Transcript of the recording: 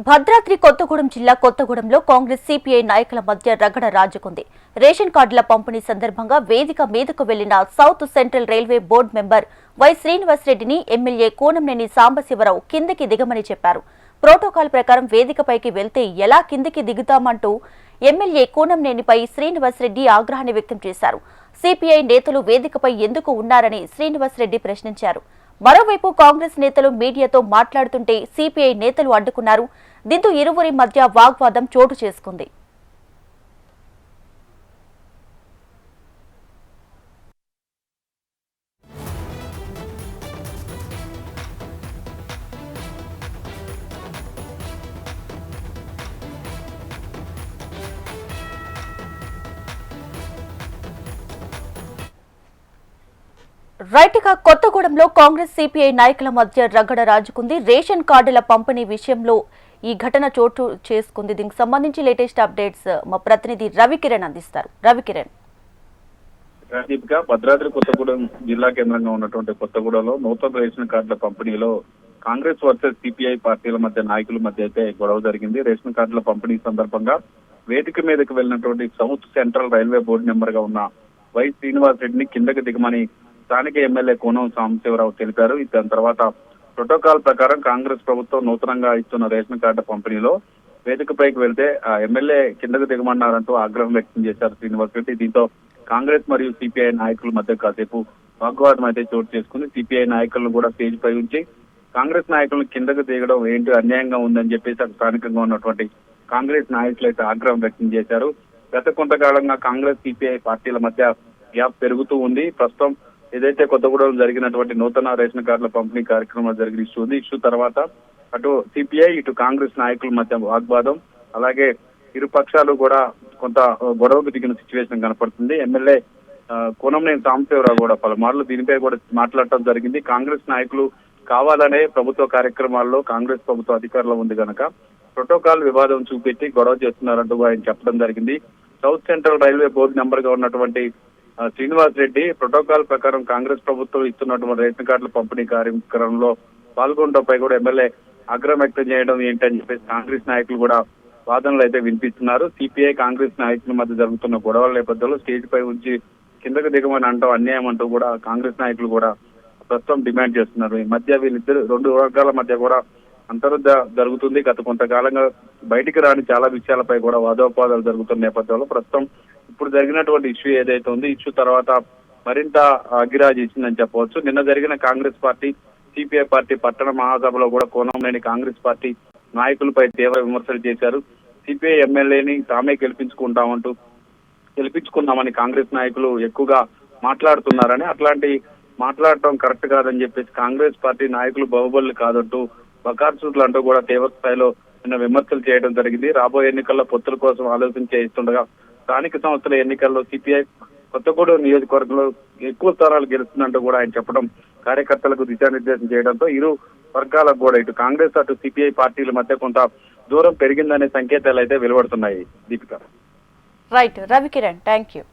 భద్రాద్రి కొత్తగూడెం జిల్లా కొత్తగూడెంలో కాంగ్రెస్ సిపిఐ నాయకుల మధ్య రగడ రాజుకుంది. రేషన్ కార్డుల పంపిణీ సందర్భంగా వేదిక మీదకు వెళ్లిన south central railway board member Y శ్రీనివాసరెడ్డిని ఎమ్మెల్యే కూనంనేని సాంబశివరావు కిందికి దిగమని చెప్పారు. ప్రోటోకాల్ ప్రకారం వేదికపైకి వెళ్తే ఎలా కిందికి దిగుతామంటూ ఎమ్మెల్యే కూనంనేనిపై శ్రీనివాసరెడ్డి ఆగ్రహాన్ని వ్యక్తం చేశారు. సిపిఐ నేతలు వేదికపై ఎందుకు ఉన్నారని శ్రీనివాసరెడ్డి ప్రశ్నించారు. మరోవైపు కాంగ్రెస్ నేతలు మీడియాతో మాట్లాడుతుంటే సిపిఐ నేతలు అడ్డుకున్నారు. దీంతో ఇరువురి మధ్య వాగ్వాదం చోటు చేసుకుంది. రైట్గా కొత్తగూడెంలో కాంగ్రెస్ సిపిఐ నాయకుల మధ్య రగడ రాజుకుంది. రేషన్ కార్డుల పంపిణీ విషయంలో ఈ ఘటన చోటు చేసుకుంది. దీనికి సంబంధించి లేటెస్ట్ అప్డేట్స్ మా ప్రతినిధి రవికిరణ్ అందిస్తారు. రవికిరణ్, భద్రాద్రి కొత్తగూడెం జిల్లా కేంద్రంగా ఉన్నటువంటి కొత్తగూడెంలో నూతన రేషన్ కార్డుల పంపిణీలో కాంగ్రెస్ వర్సెస్ సిపిఐ పార్టీల మధ్య నాయకుల మధ్య అయితే గొడవ జరిగింది. రేషన్ కార్డుల పంపిణీ సందర్భంగా వేదిక మీదకు వెళ్లినటువంటి south central railway board member గా ఉన్న వై శ్రీనివాసరెడ్డిని కిందకి దిగమని స్థానిక ఎమ్మెల్యే కూనం సాంబశివరావు తెలిపారు. దాని తర్వాత ప్రోటోకాల్ ప్రకారం కాంగ్రెస్ ప్రభుత్వం నూతనంగా ఇస్తున్న రేషన్ కార్డు పంపిణీలో వేదికపైకి వెళ్తే ఆ ఎమ్మెల్యే కిందకు దిగమన్నారంటూ ఆగ్రహం వ్యక్తం చేశారు శ్రీనివాసరెడ్డి. దీంతో కాంగ్రెస్ మరియు సిపిఐ నాయకుల మధ్య కాసేపు వాగ్వాదం అయితే చోటు చేసుకుని సిపిఐ నాయకులను కూడా స్టేజ్ పై ఉంచి కాంగ్రెస్ నాయకులను కిందకు దిగడం ఏంటి అన్యాయంగా ఉందని చెప్పేసి స్థానికంగా ఉన్నటువంటి కాంగ్రెస్ నాయకులు అయితే ఆగ్రహం వ్యక్తం చేశారు. గత కొంతకాలంగా కాంగ్రెస్ సిపిఐ పార్టీల మధ్య గ్యాప్ పెరుగుతూ ఉంది. ప్రస్తుతం ఏదైతే కొత్తగూడెం జరిగినటువంటి నూతన రేషన్ కార్డుల పంపిణీ కార్యక్రమం జరిగిన ఇష్యూ ఉంది. ఇష్యూ తర్వాత అటు సిపిఐ ఇటు కాంగ్రెస్ నాయకుల మధ్య వాగ్వాదం, అలాగే ఇరు పక్షాలు కూడా కొంత గొడవకు దిగిన సిచ్యువేషన్ కనపడుతుంది. ఎమ్మెల్యే కూనంనేని సాంబశివరావు కూడా పలుమార్లు దీనిపై కూడా మాట్లాడటం జరిగింది. కాంగ్రెస్ నాయకులు కావాలనే ప్రభుత్వ కార్యక్రమాల్లో కాంగ్రెస్ ప్రభుత్వ అధికారంలో ఉంది కనుక ప్రోటోకాల్ వివాదం చూపెట్టి గొడవ చేస్తున్నారంటూ ఆయన చెప్పడం జరిగింది. South central railway board member గా ఉన్నటువంటి శ్రీనివాసరెడ్డి ప్రోటోకాల్ ప్రకారం కాంగ్రెస్ ప్రభుత్వం ఇస్తున్నటువంటి రేషన్ కార్డుల పంపిణీ కార్యక్రమంలో పాల్గొనడంపై కూడా ఎమ్మెల్యే ఆగ్రహం వ్యక్తం చేయడం ఏంటని చెప్పేసి కాంగ్రెస్ నాయకులు కూడా వాదనలు అయితే వినిపిస్తున్నారు. సిపిఐ కాంగ్రెస్ నాయకుల మధ్య జరుగుతున్న గొడవల నేపథ్యంలో స్టేజ్ పై ఉంచి కిందకు దిగమని అంటాం అన్యాయం అంటూ కూడా కాంగ్రెస్ నాయకులు కూడా ప్రస్తుతం డిమాండ్ చేస్తున్నారు. ఈ మధ్య వీళ్ళిద్దరు రెండు వర్గాల మధ్య కూడా అంతర్యుద్ధ జరుగుతుంది. గత కొంతకాలంగా బయటికి రాని చాలా విషయాలపై కూడా వాదోపవాదాలు జరుగుతున్న నేపథ్యంలో ప్రస్తుతం ఇప్పుడు జరిగినటువంటి ఇష్యూ ఏదైతే ఉంది ఇష్యూ తర్వాత మరింత అగిరాజ్ ఇచ్చిందని చెప్పవచ్చు. నిన్న జరిగిన కాంగ్రెస్ పార్టీ సిపిఐ పార్టీ పట్టణ మహాసభలో కూడా కూనంనేని కాంగ్రెస్ పార్టీ నాయకులపై తీవ్ర విమర్శలు చేశారు. సిపిఐ ఎమ్మెల్యేని తామే గెలిపించుకున్నామని కాంగ్రెస్ నాయకులు ఎక్కువగా మాట్లాడుతున్నారని, అట్లాంటి మాట్లాడటం కరెక్ట్ కాదని చెప్పేసి కాంగ్రెస్ పార్టీ నాయకులు బాహుబలి కాదంటూ బకార్సూట్లు అంటూ కూడా తీవ్ర స్థాయిలో నిన్న విమర్శలు చేయడం జరిగింది. రాబోయే ఎన్నికల్లో పొత్తుల కోసం ఆలోచన చేస్తుండగా స్థానిక సంస్థల ఎన్నికల్లో సిపిఐ కొత్తగూడెం నియోజకవర్గంలో ఎక్కువ స్థానాలు గెలుస్తుందంటూ కూడా ఆయన చెప్పడం కార్యకర్తలకు దిశానిర్దేశం చేయడంతో ఇరు వర్గాలకు కూడా ఇటు కాంగ్రెస్ అటు సిపిఐ పార్టీల మధ్య కొంత దూరం పెరిగిందనే సంకేతాలు అయితే వెలువడుతున్నాయి. Deepika. Right Ravikiran, thank you.